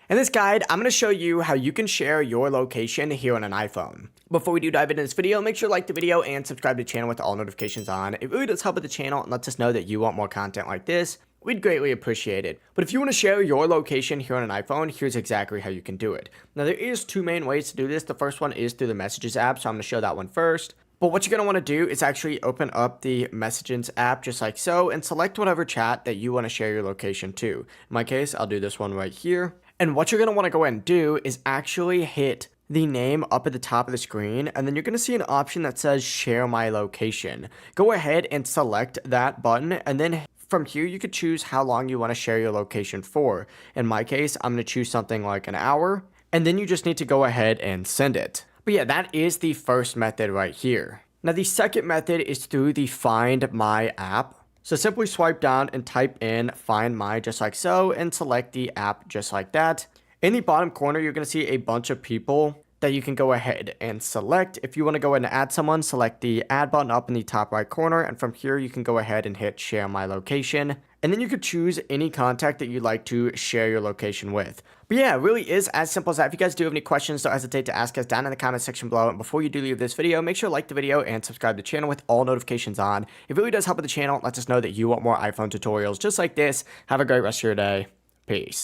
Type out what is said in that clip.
In this guide, I'm going to show you how you can share your location here on an iPhone. Before we do dive into this video, make sure to like the video and subscribe to the channel with all notifications on. It really does help with the channel and lets us know that you want more content like this. We'd greatly appreciate it. But if you want to share your location here on an iPhone, here's exactly how you can do it. Now there is two main ways to do this. The first one is through the Messages app, so I'm going to show that one first. But what you're going to want to do is actually open up the Messages app just like so and select whatever chat that you want to share your location to. In my case, I'll do this one right here. And what you're going to want to go ahead and do is actually hit the name up at the top of the screen, and then you're going to see an option that says share my location. Go ahead and select that button, and then from here you could choose how long you want to share your location for. In my case, I'm going to choose something like an hour, and then you just need to go ahead and send it. But yeah, that is the first method right here. Now the second method is through the Find My app. So simply swipe down and type in Find My just like so and select the app just like that. In the bottom corner, you're going to see a bunch of people that you can go ahead and select. If you want to go ahead and add someone, select the add button up in the top right corner. And from here, you can go ahead and hit share my location. And then you could choose any contact that you'd like to share your location with. But yeah, it really is as simple as that. If you guys do have any questions, don't hesitate to ask us down in the comment section below. And before you do leave this video, make sure to like the video and subscribe to the channel with all notifications on. It really does help with the channel. It lets us know that you want more iPhone tutorials just like this. Have a great rest of your day. Peace.